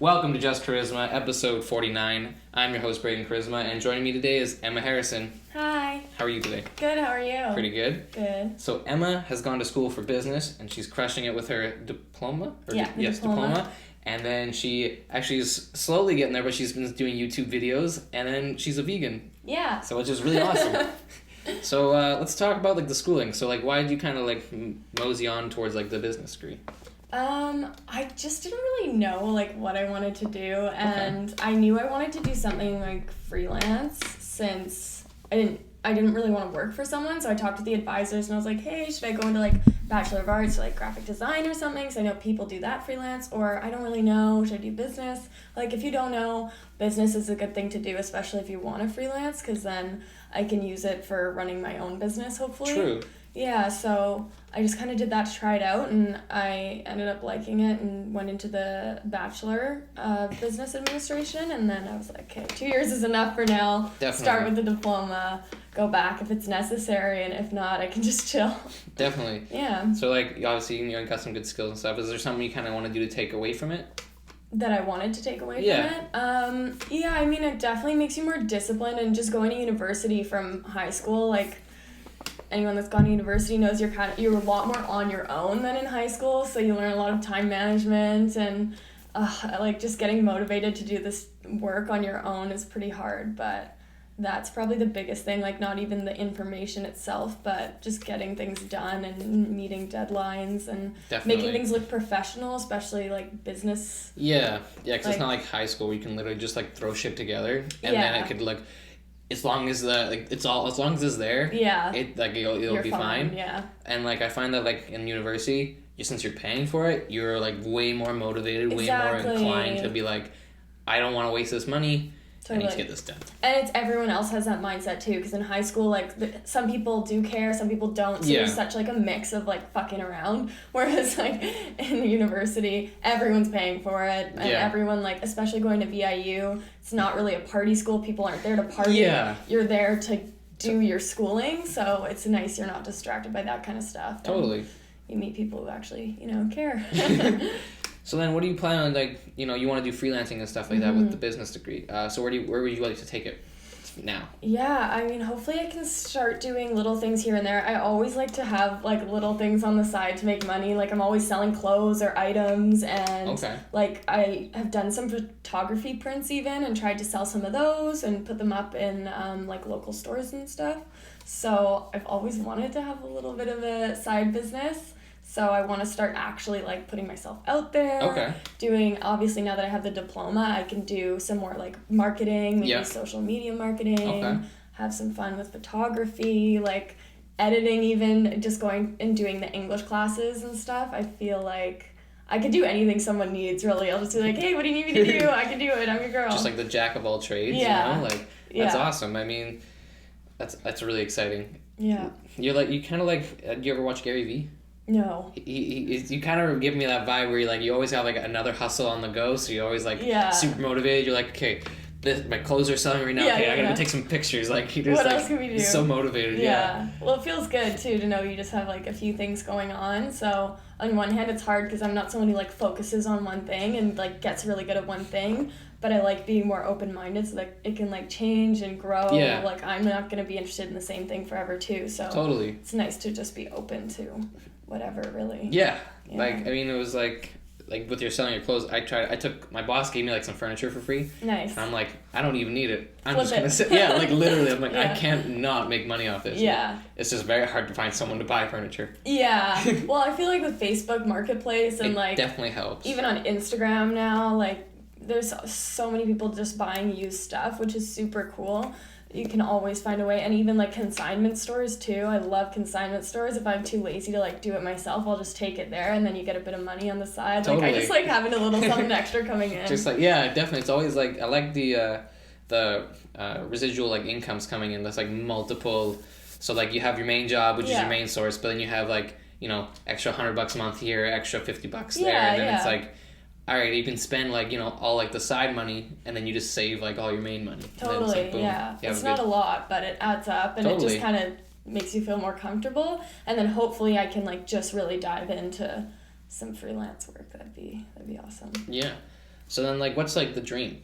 Welcome to Just Koryzma, episode 49. I'm your host, Koryzma, and joining me today is Emma Harrison. Hi. How are you today? Good, how are you? Pretty good. Good. So Emma has gone to school for business, and she's crushing it with her diploma? Yes, diploma. And then she actually is slowly getting there, but she's been doing YouTube videos, and then she's a vegan. Yeah. So which is really awesome. So let's talk about the schooling. So why did you kind of mosey on towards the business degree? I just didn't really know what I wanted to do, and I knew I wanted to do something freelance since I didn't really want to work for someone. So I talked to the advisors and I was like, hey, should I go into Bachelor of Arts or graphic design or something? Because I know people do that freelance, or I don't really know, should I do business? If you don't know, business is a good thing to do, especially if you want to freelance, because then I can use it for running my own business, hopefully. True. Yeah, so I just kind of did that to try it out, and I ended up liking it and went into the Bachelor of Business Administration, and then I was like, okay, 2 years is enough for now. Definitely. Start with the diploma, go back if it's necessary, and if not, I can just chill. Definitely. Yeah. So obviously you got some good skills and stuff. Is there something you kind of want to do to take away from it? That I wanted to take away from it? Yeah, I mean, it definitely makes you more disciplined, and just going to university from high school, anyone that's gone to university knows you're a lot more on your own than in high school, so you learn a lot of time management, and just getting motivated to do this work on your own is pretty hard, but that's probably the biggest thing, not even the information itself, but just getting things done and meeting deadlines and Definitely. making things look professional, especially business. Yeah, because it's not like high school where you can literally just throw shit together, and then it could as long as as long as it's there, it'll be fine. Yeah. And I find that in university, since you're paying for it, you're way more motivated, way more inclined to be I don't want to waste this money. Totally. I need to get this done. And everyone else has that mindset too, because in high school, some people do care, some people don't. So there's such a mix of fucking around. Whereas in university, everyone's paying for it, and everyone especially going to VIU, it's not really a party school. People aren't there to party. Yeah. You're there to do your schooling, so it's nice you're not distracted by that kind of stuff. Totally. You meet people who actually care. So then what do you plan on, you want to do freelancing and stuff that with the business degree. So where would you like to take it now? Yeah, I mean, hopefully I can start doing little things here and there. I always like to have, little things on the side to make money. I'm always selling clothes or items, and, I have done some photography prints even, and tried to sell some of those and put them up in, local stores and stuff. So I've always wanted to have a little bit of a side business. So I want to start actually putting myself out there. Okay. Doing, obviously now that I have the diploma, I can do some more marketing, maybe social media marketing, have some fun with photography, editing even, just going and doing the English classes and stuff. I feel like I could do anything someone needs, really. I'll just be like, hey, what do you need me to do? I can do it. I'm your girl. Just the jack of all trades, That's awesome. I mean, that's really exciting. Yeah. You're you kind of do you ever watch Gary Vee? No. You kind of give me that vibe where you always have another hustle on the go, so you're always super motivated. You're okay, my clothes are selling right now. I gotta go take some pictures. You're just what else can we do? So motivated. Yeah. Well, it feels good too to know you just have a few things going on. So on one hand, it's hard because I'm not someone who focuses on one thing and gets really good at one thing. But I like being more open-minded so that it can change and grow. Yeah. I'm not gonna be interested in the same thing forever too. So totally. It's nice to just be open to whatever, really. Yeah. I mean, it was with your selling your clothes, my boss gave me some furniture for free. Nice. And I'm I don't even need it. I'm Flip just gonna sit. Yeah, literally, I'm I can't not make money off this. Yeah. It's just very hard to find someone to buy furniture. Yeah. Well, I feel with Facebook Marketplace and it definitely helps. Even on Instagram now, there's so many people just buying used stuff, which is super cool. You can always find a way, and even consignment stores too. I love consignment stores. If I'm too lazy to do it myself, I'll just take it there, and then you get a bit of money on the side. Totally. I just having a little something extra coming in. Just definitely. It's always I like the residual incomes coming in. That's multiple. So you have your main job, which is your main source, but then you have extra $100 a month here, extra $50 there, and then it's all right, you can spend all the side money, and then you just save all your main money. Totally, yeah. It's not a lot, but it adds up, and it just kind of makes you feel more comfortable. And then hopefully I can just really dive into some freelance work. That'd be awesome. Yeah. So then, like, what's, like, the dream?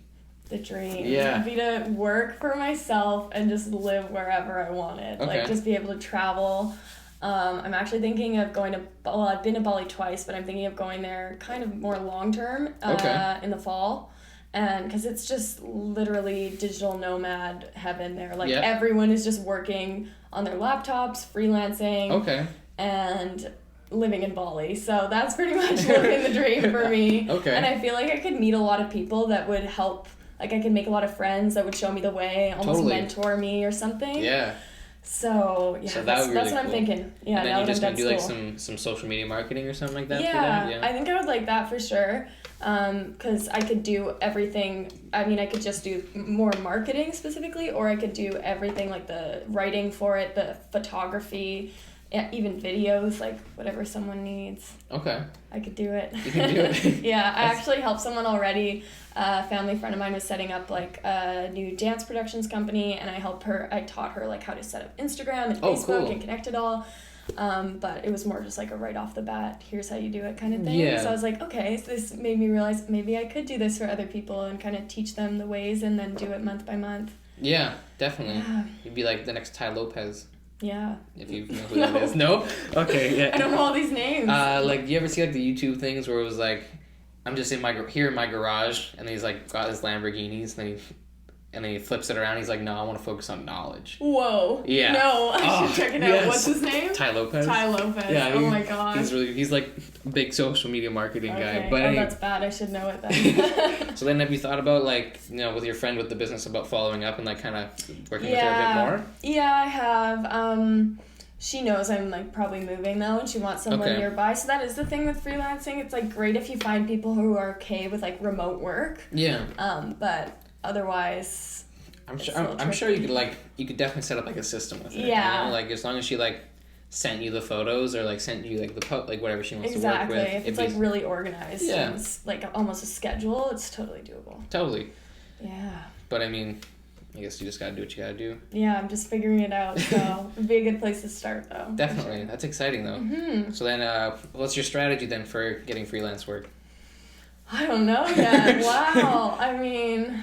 The dream would be to work for myself and just live wherever I wanted. Okay. Like, just be able to travel. I'm actually thinking of going to... Well, I've been to Bali twice, but I'm thinking of going there kind of more long-term in the fall. And because it's just literally digital nomad heaven there. Like, everyone is just working on their laptops, freelancing. Okay. And living in Bali. So that's pretty much living the dream for me. Okay. And I feel like I could meet a lot of people that would help. Like, I could make a lot of friends that would show me the way, almost mentor me or something. Yeah. So, yeah, that's what I'm thinking. Yeah, and then you're just going to do, like, some social media marketing or something like that? Yeah, I think I would like that for sure. Because I could do everything. I mean, I could just do more marketing specifically, or I could do everything, like the writing for it, the photography, even videos, like whatever someone needs. Okay. I could do it. You can do it. Yeah, I actually helped someone already. A family friend of mine was setting up like a new dance productions company, and I taught her like how to set up Instagram and Facebook and connect it all. But it was more just like a right off the bat, here's how you do it kind of thing. Yeah. So I was like, okay, so this made me realize maybe I could do this for other people and kind of teach them the ways and then do it month by month. Yeah, definitely. Yeah. You'd be like the next Ty Lopez. Yeah. If you know who that is. No? Okay, yeah. I don't know all these names. Like, you ever see, like, the YouTube things where it was, like, I'm just in my garage, and he's, like, got his Lamborghinis, and then he flips it around, he's like, no, I want to focus on knowledge. Whoa. Yeah. No, I should check it out. What's his name? Ty Lopez. Ty Lopez. Yeah, oh my god. He's, like, a big social media marketing guy. But that's bad. I should know it then. So then have you thought about, like, you know, with your friend with the business about following up and, like, kind of working with her a bit more? Yeah, I have. She knows I'm, like, probably moving, though, and she wants someone nearby. So that is the thing with freelancing. It's, like, great if you find people who are okay with, like, remote work. Yeah. But otherwise... I'm sure you could definitely set up, like, a system with it. Yeah. You know? Like, as long as she, like, sent you the photos or, like, sent you, like, like, whatever she wants to work with. Exactly. If it's, like, really organized and it's, like, almost a schedule, it's totally doable. Totally. Yeah. But, I mean... I guess you just gotta do what you gotta do. Yeah, I'm just figuring it out, so it'd be a good place to start, though. Definitely. Sure. That's exciting, though. Mm-hmm. So then, what's your strategy, then, for getting freelance work? I don't know yet. Wow. I mean,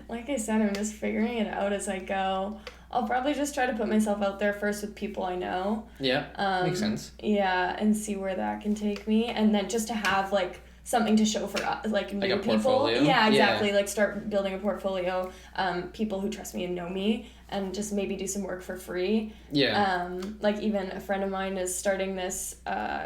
like I said, I'm just figuring it out as I go. I'll probably just try to put myself out there first with people I know. Yeah, makes sense. Yeah, and see where that can take me. And then just to have, like, something to show for like new people. Portfolio? Yeah, exactly. Yeah. Like start building a portfolio. People who trust me and know me, and just maybe do some work for free. Yeah. Like even a friend of mine is starting this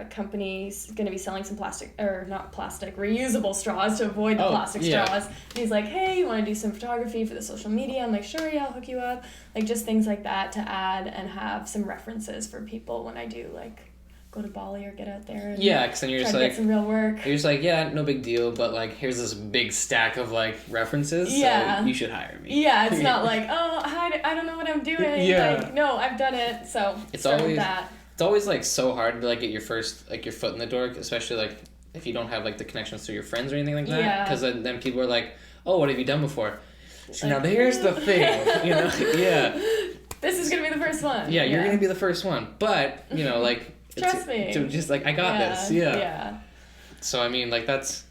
company. He's going to be selling some reusable straws to avoid the plastic straws. And he's like, hey, you want to do some photography for the social media? I'm like, sure, yeah, I'll hook you up. Like just things like that to add and have some references for people when I do like go to Bali or get out there and because then you're just like get some real work. You're just like, yeah, no big deal, but like here's this big stack of like references, so you should hire me. Yeah, it's not like, oh, I don't know what I'm doing. Yeah. Like, no, I've done it, so it's always like so hard to like get your first like your foot in the door, especially like if you don't have like the connections to your friends or anything like that. Because then people are like, oh, what have you done before? So now here's the thing, you know, this is gonna be the first one. Yeah, you're gonna be the first one, but you know, like. Trust me. To just like I got this. Yeah. So I mean, like it's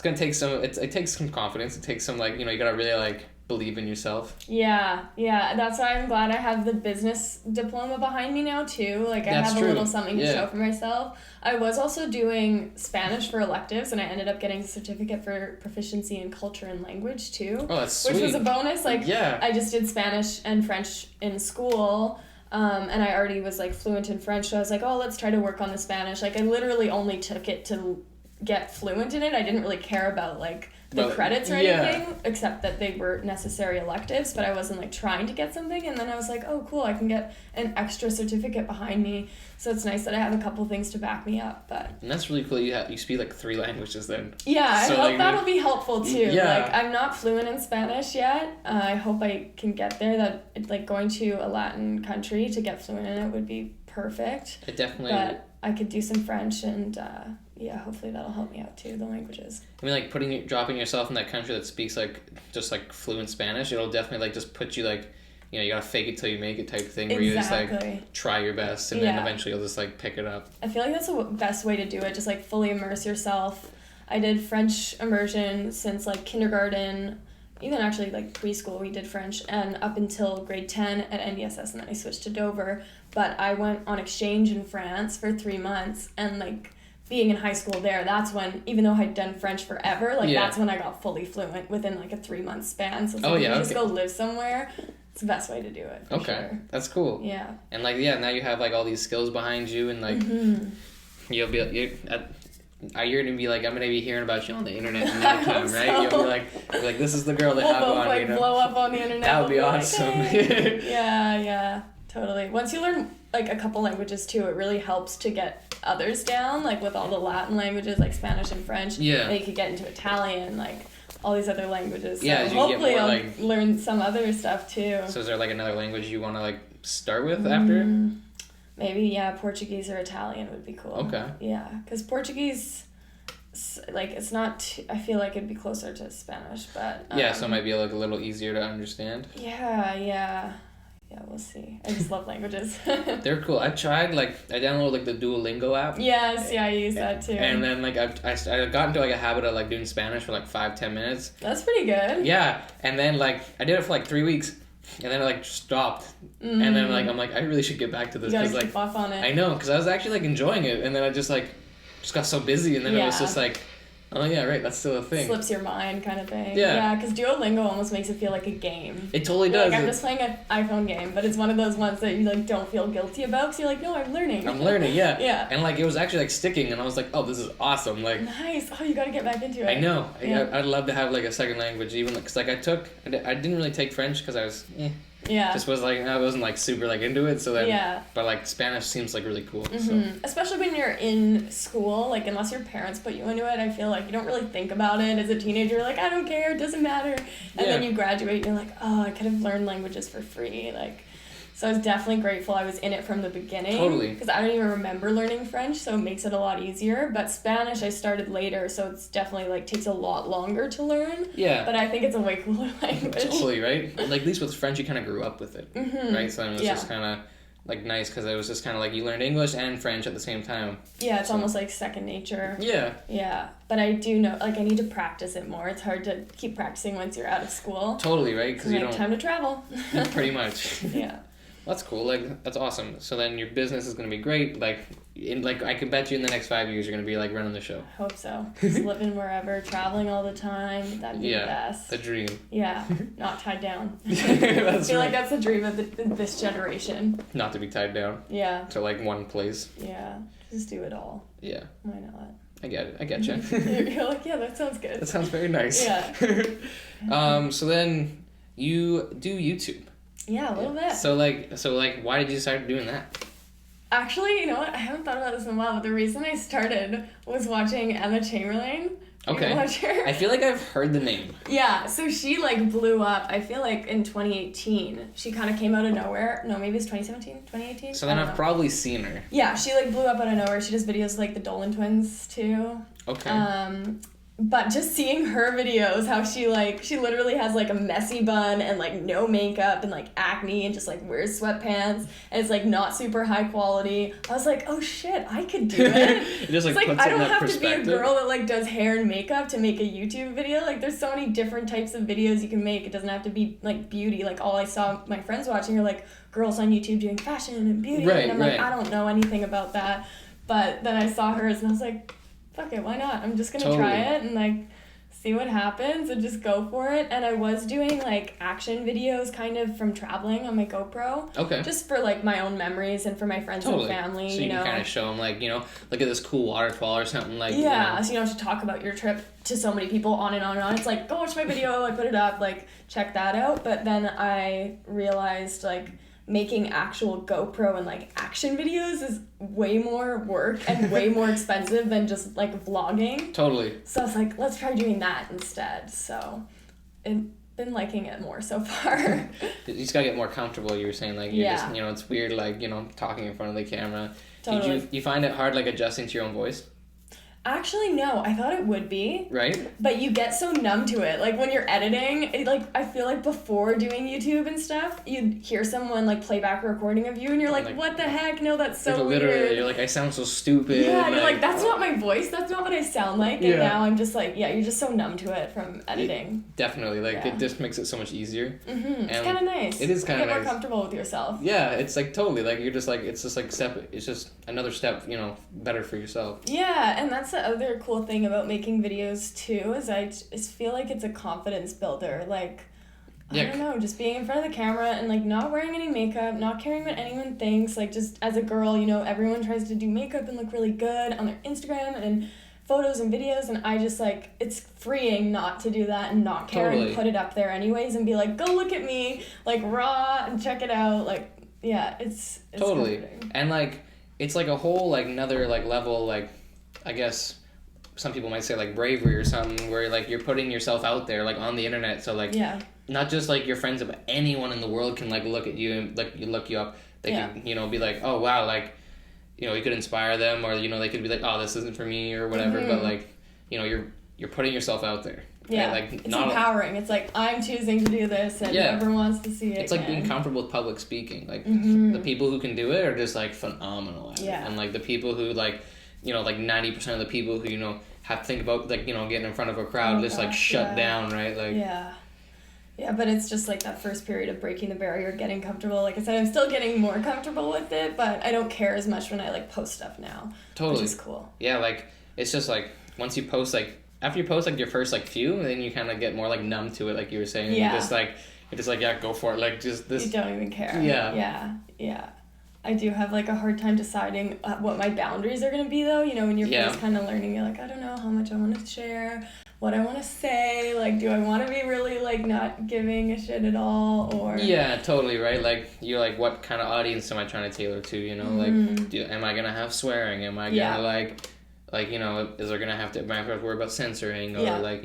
gonna take some. It takes some confidence. It takes some like you gotta really like believe in yourself. Yeah. That's why I'm glad I have the business diploma behind me now too. Like I have a little something to show for myself. I was also doing Spanish for electives, and I ended up getting a certificate for proficiency in culture and language too. Oh, that's sweet. Which was a bonus. Like I just did Spanish and French in school. And I already was, like, fluent in French, so I was like, oh, let's try to work on the Spanish. Like, I literally only took it to get fluent in it. I didn't really care about, like, the credits or anything, except that they were necessary electives, but I wasn't, like, trying to get something. And then I was like, oh, cool, I can get an extra certificate behind me. So it's nice that I have a couple things to back me up. And that's really cool. You speak, like, 3 languages then. Yeah, so I hope that'll be helpful, too. Yeah. Like, I'm not fluent in Spanish yet. I hope I can get there. That, like, going to a Latin country to get fluent in it would be perfect. It definitely... But I could do some French and... hopefully that'll help me out too, the languages. I mean, like, dropping yourself in that country that speaks, like, just, like, fluent Spanish, it'll definitely, like, just put you, like, you gotta fake it till you make it type thing, where you just, like, try your best, and then eventually you'll just, like, pick it up. I feel like that's the best way to do it, just, like, fully immerse yourself, I did French immersion since like kindergarten, even actually like preschool we did French, and up until grade 10 at NDSS, and then I switched to Dover. But I went on exchange in France for 3 months, and like being in high school there, that's when, even though I'd done French forever, like that's when I got fully fluent within like a 3-month span. So it's like, if you just go live somewhere, it's the best way to do it. For sure. That's cool. Yeah. And like, now you have like all these skills behind you, and like you're gonna be like, I'm gonna be hearing about you on the internet in no time, right? So. You'll be like, this is the girl that we'll have both, on, like, blow up on the internet. That would be awesome. Like, hey. Yeah, totally. Once you learn like a couple languages too, it really helps to get others down, like with all the Latin languages like Spanish and French. Yeah. Then you could get into Italian, like all these other languages. So hopefully I'll learn some other stuff too. So is there like another language you want to like start with after? Maybe, Portuguese or Italian would be cool. Okay. Yeah, because Portuguese, like, it's not, I feel like it'd be closer to Spanish, but... so it might be, like, a little easier to understand. Yeah, we'll see. I just love languages. They're cool. I tried, like, I downloaded, like, the Duolingo app. Yes, I use that, too. And then, like, I got into, like, a habit of, like, doing Spanish for, like, 5-10 minutes. That's pretty good. Yeah, and then, like, I did it for, like, 3 weeks. And then it, like, stopped. And then, like, I'm like, I really should get back to this. You gotta keep off on it. I know, because I was actually, like, enjoying it. And then I just got so busy. And then it was just, like, oh, yeah, right, that's still a thing. Slips your mind kind of thing. Yeah, because Duolingo almost makes it feel like a game. It totally does. Like, I'm just playing an iPhone game, but it's one of those ones that you, like, don't feel guilty about. Because you're like, no, I'm learning. Yeah. Yeah. And, like, it was actually, like, sticking. And I was like, oh, this is awesome. Like, nice. Oh, you gotta get back into it. I know. Yeah. I'd love to have, like, a second language. Even, because, like, I didn't really take French because I was, Yeah. Just was like, I wasn't like super like into it, so then but like Spanish seems like really cool. So. Especially when you're in school, like unless your parents put you into it, I feel like you don't really think about it as a teenager. You're like, I don't care, it doesn't matter. And then you graduate and you're like, oh, I could have learned languages for free. Like, so I was definitely grateful I was in it from the beginning. Totally. Because I don't even remember learning French, so it makes it a lot easier. But Spanish I started later, so it's definitely like takes a lot longer to learn. Yeah. But I think it's a way cooler language. Totally, right? Like at least with French, you kind of grew up with it, right? So it was just kind of like nice because it was just kind of like you learned English and French at the same time. Yeah, it's almost like second nature. Yeah. Yeah, but I do know, like I need to practice it more. It's hard to keep practicing once you're out of school. Totally, right? Because you don't time to travel. Pretty much. Yeah. That's cool. Like that's awesome. So then your business is gonna be great. Like I can bet you in the next 5 years you're gonna be like running the show. I hope so. Just living wherever, traveling all the time. That'd be the best. The dream. Yeah, not tied down. I feel like that's the dream of this generation. Not to be tied down. Yeah. To like one place. Yeah, just do it all. Yeah. Why not? I get it. I get you. You're like, yeah, that sounds good. That sounds very nice. Yeah. So then you do YouTube. Yeah, a little bit. So like, why did you start doing that? Actually, you know what? I haven't thought about this in a while, but the reason I started was watching Emma Chamberlain. Okay. You watch her? I feel like I've heard the name. Yeah, so she like blew up, I feel like in 2018. She kind of came out of nowhere. No, maybe it's 2017, 2018? So then I've probably seen her. Yeah, she like blew up out of nowhere. She does videos like the Dolan twins too. Okay. But just seeing her videos, how she literally has like a messy bun and like no makeup and like acne and just like wears sweatpants and it's like not super high quality. I was like, oh shit, I could do it. It just like, it's like I don't have to be a girl that like does hair and makeup to make a YouTube video. Like there's so many different types of videos you can make. It doesn't have to be like beauty. Like all I saw my friends watching are like girls on YouTube doing fashion and beauty. Right, and I'm like, I don't know anything about that. But then I saw hers and I was like, fuck it, why not? I'm just gonna try it and like see what happens and just go for it. And I was doing like action videos kind of from traveling on my GoPro. Okay. Just for like my own memories and for my friends and family. So you can kind of show them like, look at this cool waterfall or something like. Yeah, so you don't have to talk about your trip to so many people on and on and on. It's like, go watch my video, I put it up, like check that out. But then I realized like making actual GoPro and like action videos is way more work and way more expensive than just like vlogging. Totally. So I was like, let's try doing that instead. So I've been liking it more so far. You just gotta get more comfortable. You were saying like you're just it's weird like talking in front of the camera. Totally. Did you find it hard like adjusting to your own voice? Actually, no. I thought it would be. Right? But you get so numb to it. Like, when you're editing, I feel like before doing YouTube and stuff, you'd hear someone, like, play back a recording of you, and you're like, what the heck? No, that's so weird. You're like, I sound so stupid. Yeah, you're like, that's not my voice. That's not what I sound like. And now I'm just like, you're just so numb to it from editing. Definitely. It just makes it so much easier. Mm-hmm. It's kind of nice. It is kind of nice. You get more comfortable with yourself. Yeah, it's like totally. Like, you're just like, it's just like it's just another step, better for yourself. Yeah, and that's the other cool thing about making videos too, is I just feel like it's a confidence builder. Like, I don't know, just being in front of the camera and like not wearing any makeup, not caring what anyone thinks. Like, just as a girl, everyone tries to do makeup and look really good on their Instagram and photos and videos, and I just like, it's freeing not to do that and not care and put it up there anyways and be like, go look at me, like, raw, and check it out. Like, yeah, it's totally comforting. And like, it's like a whole like another like level, like, I guess some people might say like bravery or something, where like you're putting yourself out there like on the internet, so like not just like your friends, but anyone in the world can like look at you and like look you up. They can be like, oh wow, like, you could inspire them, or they could be like, oh, this isn't for me or whatever. But like, you're putting yourself out there. Yeah, right? Like, it's empowering. It's like, I'm choosing to do this, and whoever wants to see it. It's like being comfortable with public speaking. Like, the people who can do it are just like phenomenal at it. And like the people who like, like 90% of the people who have to think about like getting in front of a crowd shut down, right? Like yeah, but it's just like that first period of breaking the barrier, getting comfortable. Like I said, I'm still getting more comfortable with it, but I don't care as much when I like post stuff now. Totally. Which is cool. Yeah, like it's just like once you post like after you post like your first like few, then you kind of get more like numb to it, like you were saying. Yeah. You're just like yeah, go for it. Like just this. You don't even care. Yeah. I do have like a hard time deciding what my boundaries are gonna be though. When you're first kind of learning, you're like, I don't know how much I want to share, what I want to say. Like, do I want to be really like not giving a shit at all, or? Yeah, totally right. Like you're like, what kind of audience am I trying to tailor to? Like, am I gonna have swearing? Am I gonna like, is there gonna have to? Am I have to worry about censoring or like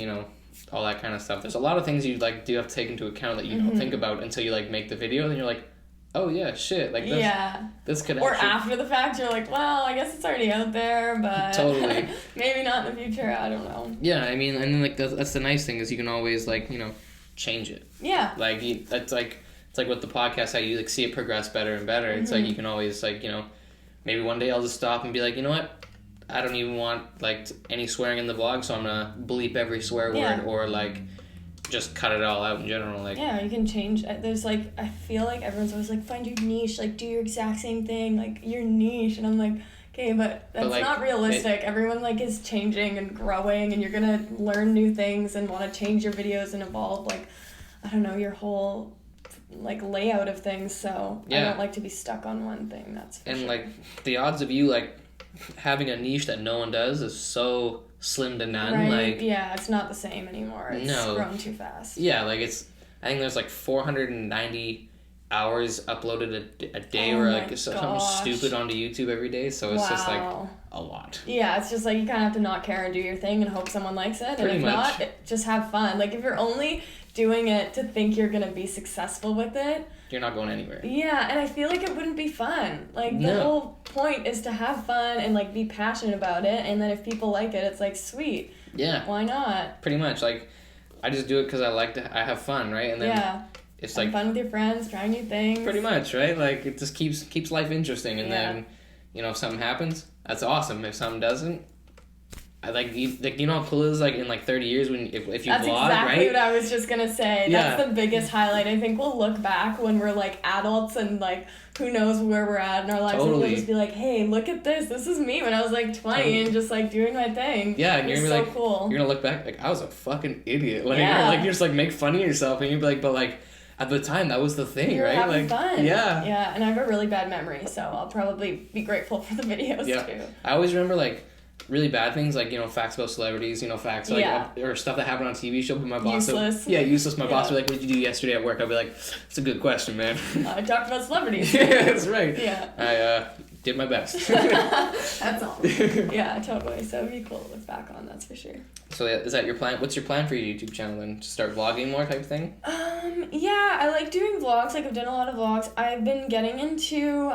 all that kind of stuff? There's a lot of things you like do have to take into account that you don't think about until you like make the video. Then you're like, oh yeah, shit, like this could or after the fact you're like, well, I guess it's already out there, but totally maybe not in the future, I don't know. Yeah, I mean, and then like that's the nice thing is you can always like change it. Yeah, like it's like with the podcast, how you like see it progress better and better. It's like you can always like maybe one day I'll just stop and be like, you know what, I don't even want like any swearing in the vlog, so I'm gonna bleep every swear word, or like just cut it all out in general. Like, yeah, you can change. There's like, I feel like everyone's always like, find your niche, like do your exact same thing, like your niche, and I'm like, okay, but that's like, not realistic. Everyone like is changing and growing, and you're gonna learn new things and want to change your videos and evolve, like, I don't know, your whole like layout of things. So I don't like to be stuck on one thing. That's for sure. Like the odds of you like having a niche that no one does is so slim to none. Right? Like, yeah, it's not the same anymore. It's grown too fast. Yeah, like I think there's like 490 hours uploaded a day, or like something stupid onto YouTube every day. So it's just like a lot. Yeah, it's just like you kind of have to not care and do your thing and hope someone likes it. And if not, just have fun. Like if you're only doing it to think you're gonna be successful with it, you're not going anywhere. Yeah, and I feel like it wouldn't be fun. Like the whole point is to have fun and like be passionate about it, and then if people like it, it's like sweet. Yeah. Why not? Pretty much. Like I just do it because I have fun, right? And then it's like fun with your friends, trying new things. Pretty much, right? Like it just keeps life interesting, and then if something happens, that's awesome. If something doesn't, I like how cool it is like in like 30 years when if you that's vlog, right? That's exactly what I was just gonna say. That's the biggest highlight. I think we'll look back when we're like adults and like who knows where we're at in our lives, and we'll just be like, hey, look at this. This is me when I was like 20 and just like doing my thing. Yeah, and you're gonna be like, cool. You're gonna look back like I was a fucking idiot. Like or like you just like make fun of yourself, and you'd be like, but like at the time that was the thing, You're right? Having like fun. Yeah. Yeah, and I have a really bad memory, so I'll probably be grateful for the videos too. I always remember like really bad things, like facts about celebrities, facts like or stuff that happened on TV show. But my boss, useless. My boss would be like, "What did you do yesterday at work?" I'd be like, "It's a good question, man." I talked about celebrities. Yeah, that's right. Yeah, I did my best. That's all. Yeah, totally. So it'd be cool to look back on. That's for sure. So is that your plan? What's your plan for your YouTube channel then? To start vlogging more type thing? Yeah, I like doing vlogs. Like I've done a lot of vlogs. I've been getting into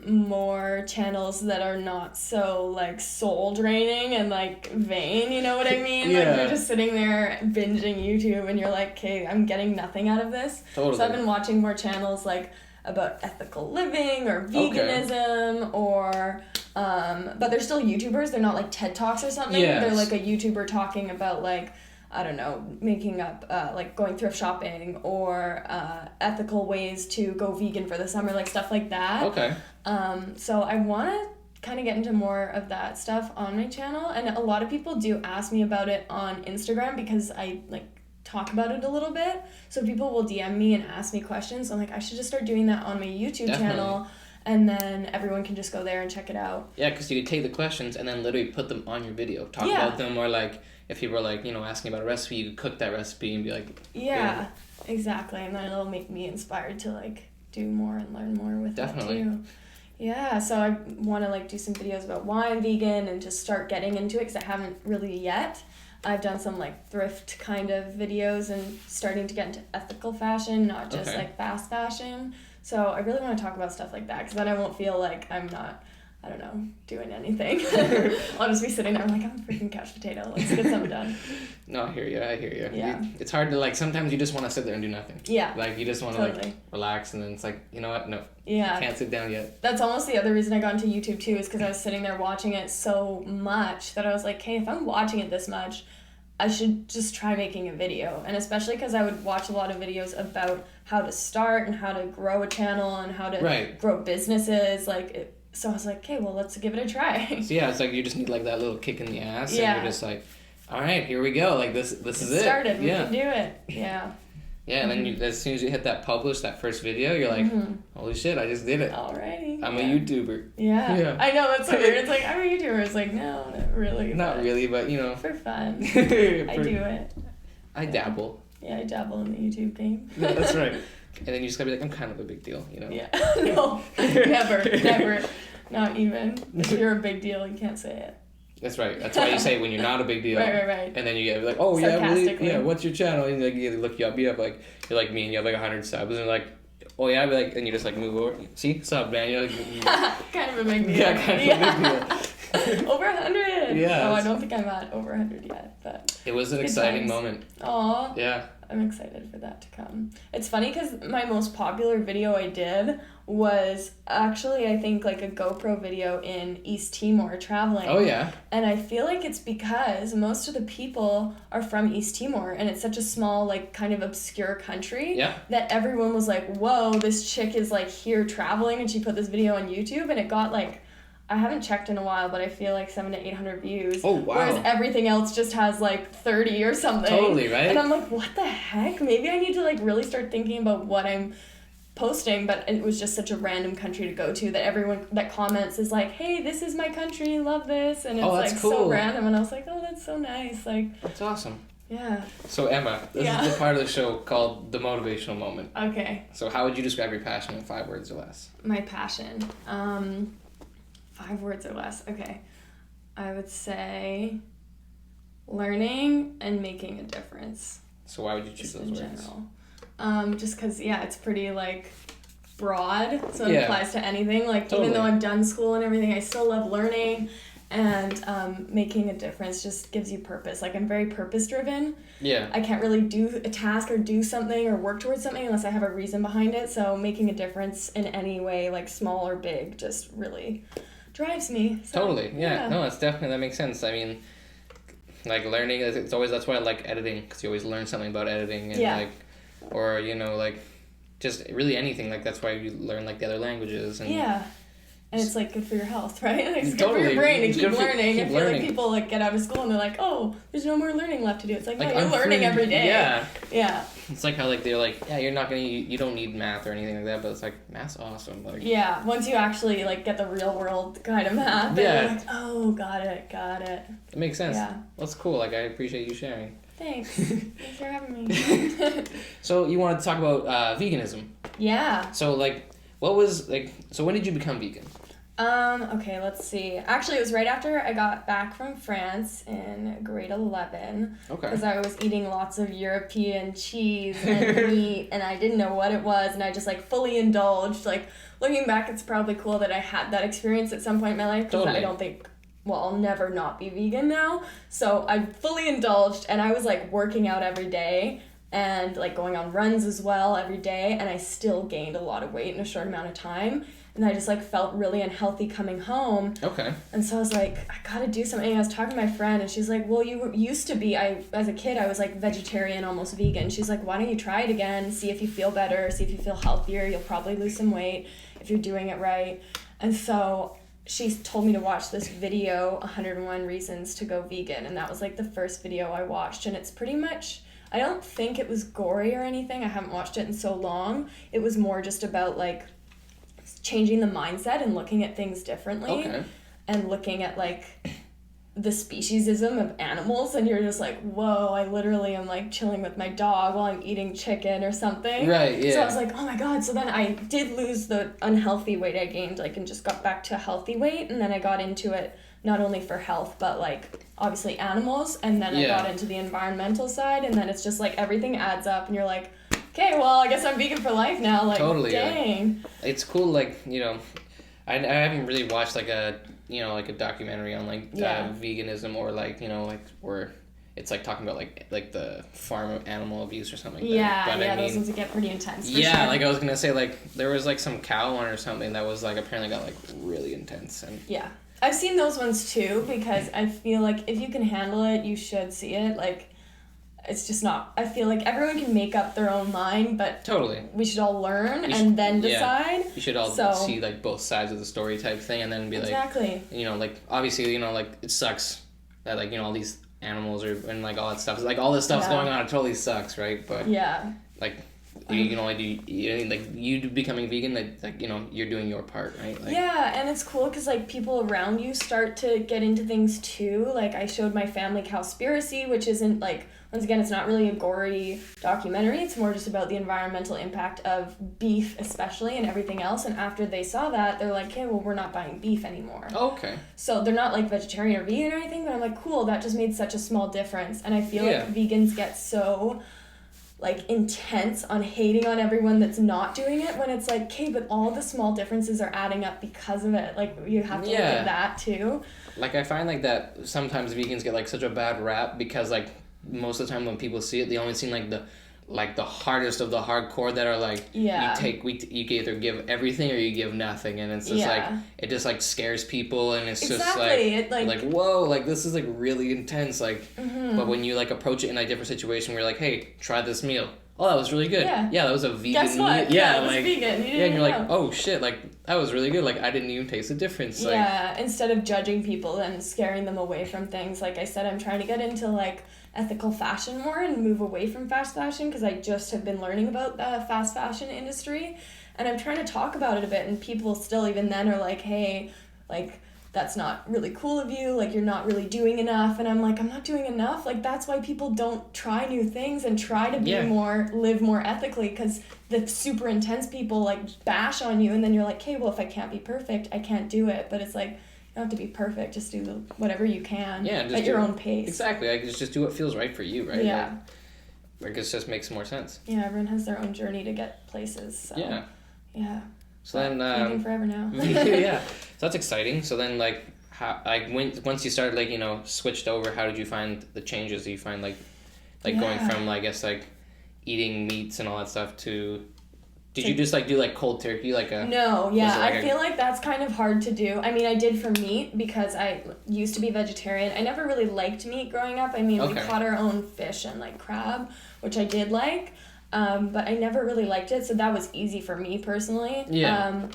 more channels that are not so, like, soul draining and, like, vain, you know what I mean? Yeah. Like, you're just sitting there binging YouTube and you're like, okay, I'm getting nothing out of this. Totally. So I've been watching more channels, like, about ethical living or veganism or... but they're still YouTubers. They're not, like, TED Talks or something. Yes. They're, like, a YouTuber talking about, like... I don't know, making up, like, going thrift shopping or ethical ways to go vegan for the summer, like, stuff like that. Okay. So I want to kind of get into more of that stuff on my channel, and a lot of people do ask me about it on Instagram because I, like, talk about it a little bit. So people will DM me and ask me questions. So I'm like, I should just start doing that on my YouTube channel, and then everyone can just go there and check it out. Yeah, because you could take the questions and then literally put them on your video. Talk about them, or, like... If people are, like, you know, asking about a recipe, you could cook that recipe and be like... Yeah, exactly. And then it'll make me inspired to, like, do more and learn more with that, too. Yeah, so I want to, like, do some videos about why I'm vegan and just start getting into it because I haven't really yet. I've done some, like, thrift kind of videos and starting to get into ethical fashion, not just, like, fast fashion. So I really want to talk about stuff like that because then I won't feel like I'm not... I don't know, doing anything. I'll just be sitting there, I'm like, I'm a freaking couch potato. Let's get something done. No, I hear you. Yeah. It's hard to, like, sometimes you just want to sit there and do nothing. Yeah. Like, you just want to, like, relax, and then it's like, you know what? No. Yeah. Can't sit down yet. That's almost the other reason I got into YouTube, too, is because I was sitting there watching it so much that I was like, hey, if I'm watching it this much, I should just try making a video. And especially because I would watch a lot of videos about how to start and how to grow a channel and how to grow businesses, like... So I was like, okay, well, let's give it a try. So yeah, it's like you just need, like, that little kick in the ass, and you're just like, all right, here we go. Like, this is it. Started. We can do it. Yeah. Yeah, and then as soon as you hit that publish, that first video, you're like, holy shit, I just did it. Alrighty. I'm a YouTuber. Yeah. I know, that's so weird. It's like, I'm a YouTuber. It's like, no, not really. Not really, but, you know. For fun. I do it. I dabble. Yeah, I dabble in the YouTube game. Yeah, that's right. And then you just gotta be like, I'm kind of a big deal, you know? Yeah. No, never. Not even. If you're a big deal, you can't say it. That's right. That's why you say when you're not a big deal. Right. And then you get like, oh yeah, really? Yeah, what's your channel? And like, you look you up, you're like me and you have like 100 subs, and they're like, oh yeah, I'd be like, and you just like move over. See, sub, man. You're like, kind of a big deal. Yeah, kind of a big deal. Over 100. Yeah. No, I don't think I'm at over 100 yet, but it was an exciting moment. Aw. Yeah. I'm excited for that to come. It's funny because my most popular video I did was actually, I think, like a GoPro video in East Timor traveling. Oh, yeah. And I feel like it's because most of the people are from East Timor, and it's such a small, like, kind of obscure country that everyone was like, whoa, this chick is, like, here traveling, and she put this video on YouTube, and it got, like, I haven't checked in a while, but I feel like 700 to 800 views. Oh, wow. Whereas everything else just has like 30 or something. Totally, right? And I'm like, what the heck? Maybe I need to like really start thinking about what I'm posting, but it was just such a random country to go to that everyone that comments is like, hey, this is my country, love this. And it's like cool. So random. And I was like, oh, that's so nice. Like, that's awesome. Yeah. So Emma, this is the part of the show called the motivational moment. Okay. So how would you describe your passion in 5 words or less? My passion. 5 words or less. Okay. I would say learning and making a difference. So why would you choose those words? In general. Just because, it's pretty, like, broad. So it applies to anything. Like, even though I'm done school and everything, I still love learning. And making a difference just gives you purpose. Like, I'm very purpose-driven. Yeah. I can't really do a task or do something or work towards something unless I have a reason behind it. So making a difference in any way, like, small or big, just really drives me. So, totally. Yeah. No, it's definitely, that makes sense. I mean, like, learning, it's always, that's why I like editing, because you always learn something about editing. And like, or, you know, like, just really anything. Like, that's why you learn, like, the other languages. And and it's, like, good for your health, right? Like, it's good for your brain to keep learning. I feel like people, like, get out of school and they're like, oh, there's no more learning left to do. It's like, no, you're learning every day. Yeah. Yeah. It's like how, like, they're like, yeah, you're not going to, you don't need math or anything like that, but it's like, math's awesome. Like, yeah, once you actually, like, get the real world kind of math, then you're like, oh, got it. It makes sense. Yeah. Well, that's cool. Like, I appreciate you sharing. Thanks. Thanks for having me. So, you wanted to talk about veganism. Yeah. So, like, what was, like, so when did you become vegan? Okay, let's see. Actually, it was right after I got back from France in grade 11. Okay. Because I was eating lots of European cheese and meat, and I didn't know what it was, and I just, like, fully indulged. Like, looking back, it's probably cool that I had that experience at some point in my life, because I don't think, well, I'll never not be vegan now. So I fully indulged, and I was, like, working out every day, and, like, going on runs as well every day, and I still gained a lot of weight in a short amount of time. And I just, like, felt really unhealthy coming home. Okay. And so I was like, I gotta do something. And I was talking to my friend, and she's like, well, you used to be, as a kid, I was, like, vegetarian, almost vegan. She's like, why don't you try it again, see if you feel better, see if you feel healthier. You'll probably lose some weight if you're doing it right. And so she told me to watch this video, 101 Reasons to Go Vegan. And that was, like, the first video I watched. And it's pretty much, I don't think it was gory or anything. I haven't watched it in so long. It was more just about, like, changing the mindset and looking at things differently. Okay. And looking at, like, the speciesism of animals, and you're just like, whoa, I literally am, like, chilling with my dog while I'm eating chicken or something. Right, yeah. So I was like, oh my god. So then I did lose the unhealthy weight I gained, like, and just got back to healthy weight, and then I got into it not only for health, but, like, obviously animals, and then I got into the environmental side, and then it's just, like, everything adds up, and you're like, okay, well, I guess I'm vegan for life now. Like, totally, dang. Yeah. It's cool, like, you know, I haven't really watched, like, a documentary on, like, veganism, or, like, you know, like, where it's, like, talking about, like the farm animal abuse or something like that. But I mean, those ones get pretty intense, for sure. Like, I was gonna say, like, there was, like, some cow one or something that was, like, apparently got, like, really intense. And yeah. I've seen those ones, too, because I feel like if you can handle it, you should see it. Like, it's just not, I feel like everyone can make up their own mind, but totally, we should all learn and then decide. Yeah. You should all see, like, both sides of the story type thing, and then be exactly. Like, you know, like, obviously, you know, like, it sucks that, like, you know, all these animals are, and, like, all that stuff, like, all this stuff's going on, it totally sucks, right? But, like, you can only do, like, you becoming vegan, like, you know, you're doing your part, right? Like, yeah, and it's cool because, like, people around you start to get into things, too. Like, I showed my family Cowspiracy, which isn't, like, once again, it's not really a gory documentary. It's more just about the environmental impact of beef, especially, and everything else. And after they saw that, they're like, okay, well, we're not buying beef anymore. Oh, okay. So they're not, like, vegetarian or vegan or anything, but I'm like, cool, that just made such a small difference. And I feel like vegans get so, like, intense on hating on everyone that's not doing it, when it's like, okay, but all the small differences are adding up because of it. Like, you have to look at that, too. Like, I find, like, that sometimes vegans get, like, such a bad rap because, like, most of the time when people see it, they only see, like, the hardest of the hardcore that are, like, you either give everything or you give nothing, and it's just, like, it just, like, scares people, and it's just, like, it, like, whoa, like, this is, like, really intense, like, but when you, like, approach it in a different situation where you're like, hey, try this meal. Oh, that was really good. Yeah, that was a vegan Guess what? meal. Yeah, it was vegan. And you're like, oh, shit, like, that was really good. Like, I didn't even taste the difference. Like, instead of judging people and scaring them away from things, like I said, I'm trying to get into, like, ethical fashion more and move away from fast fashion, because I just have been learning about the fast fashion industry, and I'm trying to talk about it a bit, and people still even then are like, hey, like, that's not really cool of you, like, you're not really doing enough. And I'm like, I'm not doing enough. Like, that's why people don't try new things and try to be live more ethically, because the super intense people, like, bash on you, and then you're like, okay, well, if I can't be perfect, I can't do it. But it's like, you don't have to be perfect, just do whatever you can at your own pace. Exactly, like, just do what feels right for you, right? Yeah. Like, it just makes more sense. Yeah, everyone has their own journey to get places, so. Yeah. So then, vegan forever now. So that's exciting. So then, like, how, like, once you started, like, you know, switched over, how did you find the changes? Do you find, like going from, I guess, like, eating meats and all that stuff to, did you just, like, do, like, cold turkey, like a? No, I feel like that's kind of hard to do. I mean, I did for meat because I used to be vegetarian. I never really liked meat growing up. I mean, we caught our own fish and, like, crab, which I did like. But I never really liked it, so that was easy for me personally. Yeah.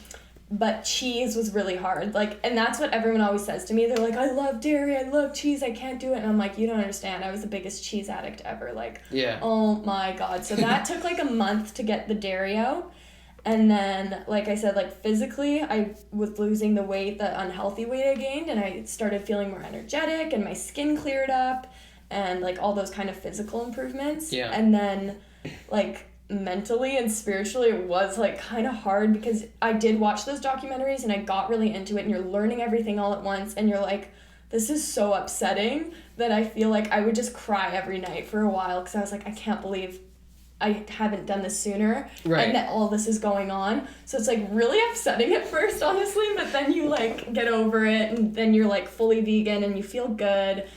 But cheese was really hard. Like, and that's what everyone always says to me. They're like, I love dairy, I love cheese, I can't do it. And I'm like, you don't understand. I was the biggest cheese addict ever. Like, oh my God. So that took like a month to get the dairy out. And then, like I said, like, physically, I was losing the weight, the unhealthy weight I gained, and I started feeling more energetic, and my skin cleared up, and, like, all those kind of physical improvements. Yeah. And then, like, mentally and spiritually it was like kind of hard, because I did watch those documentaries and I got really into it, and you're learning everything all at once, and you're like, this is so upsetting, that I feel like I would just cry every night for a while, because I was like, I can't believe I haven't done this sooner, right, and that all this is going on. So it's like really upsetting at first, honestly, but then you like get over it, and then you're like fully vegan and you feel good,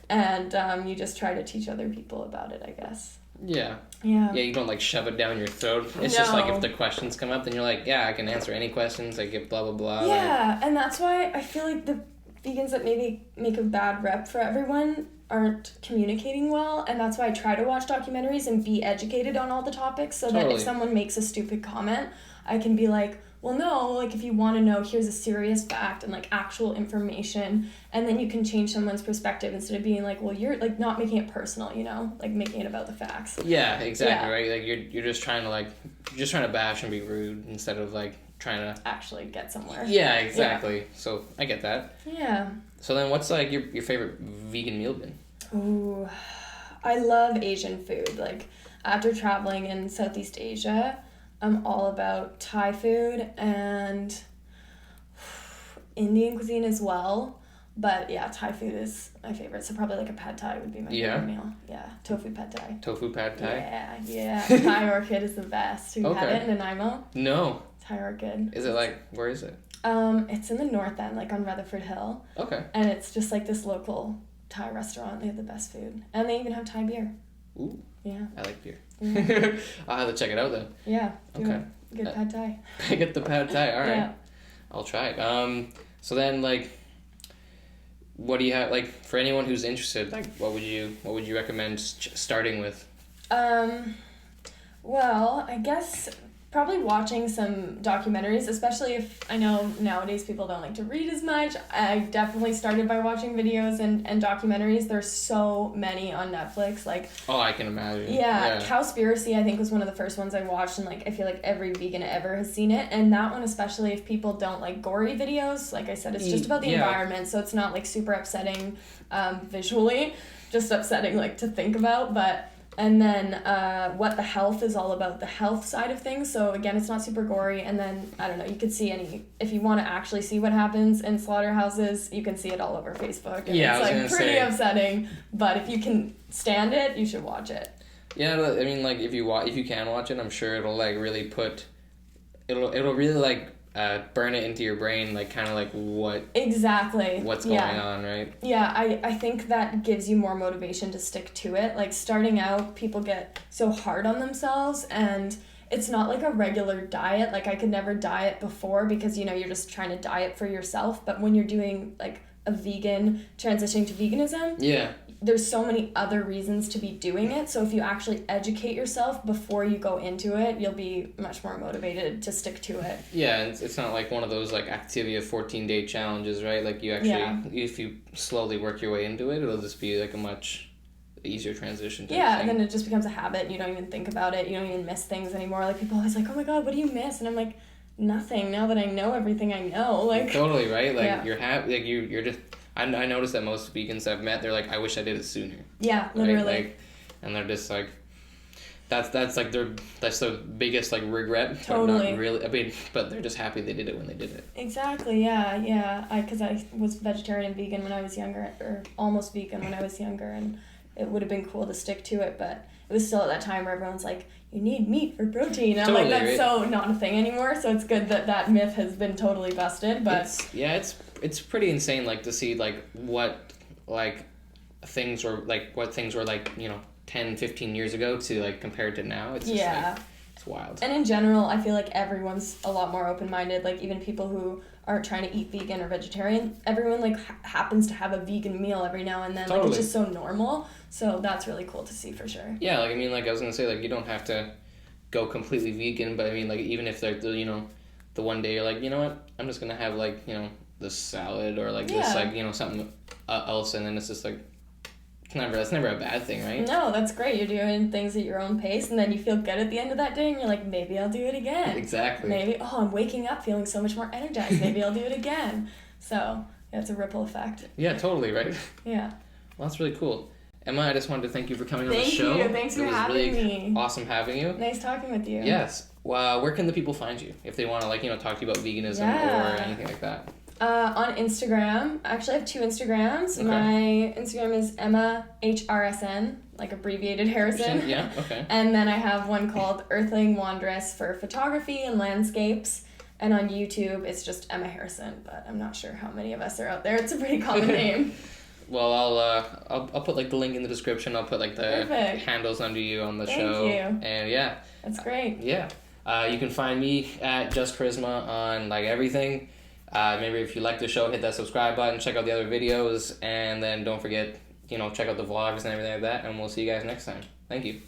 and you just try to teach other people about it, I guess. Yeah. Yeah. Yeah, you don't like shove it down your throat. It's just like if the questions come up, then you're like, yeah, I can answer any questions. I get blah blah blah. Yeah, like, and that's why I feel like the vegans that maybe make a bad rep for everyone aren't communicating well, and that's why I try to watch documentaries and be educated on all the topics, so that if someone makes a stupid comment, I can be like, well, no, like if you want to know, here's a serious fact and like actual information, and then you can change someone's perspective instead of being like, well, you're like not making it personal, you know, like making it about the facts. Yeah, exactly, yeah. Right? Like you're just trying to bash and be rude instead of like trying to actually get somewhere. Yeah, exactly. Yeah. So I get that. Yeah. So then what's like your favorite vegan meal been? Ooh, I love Asian food. Like after traveling in Southeast Asia, I'm all about Thai food and Indian cuisine as well. But yeah, Thai food is my favorite. So probably like a pad Thai would be my favorite meal. Yeah, tofu pad Thai. Tofu pad Thai? Yeah. Thai orchid is the best. Have you had it in Nanaimo? No. Thai orchid. Is it like, where is it? It's in the north end, like on Rutherford Hill. Okay. And it's just like this local Thai restaurant. They have the best food. And they even have Thai beer. Ooh. Yeah. I like beer. Yeah. I'll have to check it out then. Yeah. Okay. Good pad Thai. I get the pad Thai. All right. Yeah. I'll try it. So then like, what do you have, like, for anyone who's interested, like, what would you recommend starting with? Well, I guess probably watching some documentaries, especially if I know nowadays people don't like to read as much. I definitely started by watching videos and documentaries. There's so many on Netflix. Like, oh, I can imagine. Yeah, Cowspiracy I think was one of the first ones I watched, and like I feel like every vegan ever has seen it. And that one, especially if people don't like gory videos, like I said, it's just about the environment, so it's not like super upsetting visually, just upsetting like to think about, but. And then What the Health is all about, the health side of things. So again, it's not super gory. And then, I don't know, you could see if you want to actually see what happens in slaughterhouses, you can see it all over Facebook. And it's like pretty upsetting. But if you can stand it, you should watch it. Yeah, I mean, like if you can watch it, I'm sure it'll like really it'll really like burn it into your brain, like kind of like what's going on, right? Yeah, I think that gives you more motivation to stick to it. Like starting out, people get so hard on themselves, and it's not like a regular diet. Like I could never diet before because, you know, you're just trying to diet for yourself. But when you're doing like a vegan, transitioning to veganism, there's so many other reasons to be doing it. So if you actually educate yourself before you go into it, you'll be much more motivated to stick to it. Yeah, it's not like one of those like Activia 14-day challenges, right? Like you actually, if you slowly work your way into it, it'll just be like a much easier transition. And then it just becomes a habit. You don't even think about it. You don't even miss things anymore. Like people are always like, oh my God, what do you miss? And I'm like, nothing, now that I know everything I know. Like totally, right? Like you're happy, like you're just... I noticed that most vegans I've met, they're like, I wish I did it sooner. Yeah, literally. Right? Like, and they're just like, that's like that's the biggest like regret. Totally. But not really. I mean, but they're just happy they did it when they did it. Exactly. Yeah. Because I was vegetarian and vegan when I was younger, or almost vegan when I was younger, and it would have been cool to stick to it, but it was still at that time where everyone's like, you need meat for protein. And I'm like, that's so not a thing anymore. So it's good that myth has been totally busted. But it's pretty insane, like to see like what things were like 10, 15 years ago to like compared to now. It's just like, it's wild. And in general, I feel like everyone's a lot more open-minded. Like even people who aren't trying to eat vegan or vegetarian, everyone like happens to have a vegan meal every now and then. Totally. Like it's just so normal. So that's really cool to see for sure. Yeah, like I mean, like I was gonna say, like you don't have to go completely vegan, but I mean, like even if like the one day you're like, you know what, I'm just gonna have like this salad or like this like something else, and then it's just like that's never a bad thing, right? No, that's great. You're doing things at your own pace, and then you feel good at the end of that day, and you're like, maybe I'll do it again. Exactly. Maybe, I'm waking up feeling so much more energized. Maybe I'll do it again. So, yeah, it's a ripple effect. Yeah, totally, right? Yeah. Well, that's really cool. Emma, I just wanted to thank you for coming on the show. Thank you. Thanks for having me. Awesome having you. Nice talking with you. Yes. Well, where can the people find you if they want to, like, talk to you about veganism or anything like that? On Instagram. Actually, I have 2 Instagrams. Okay. My Instagram is Emma HRSN, like abbreviated Harrison. Yeah, okay. And then I have one called Earthling Wanderess for photography and landscapes. And on YouTube, it's just Emma Harrison, but I'm not sure how many of us are out there. It's a pretty common name. Well, I'll put, like, the link in the description. I'll put, like, the handles under you on the show. Thank you. And, yeah. That's great. Yeah. You can find me at Just Koryzma on, like, everything. Maybe if you like the show, hit that subscribe button, check out the other videos, and then don't forget, check out the vlogs and everything like that, and we'll see you guys next time. Thank you.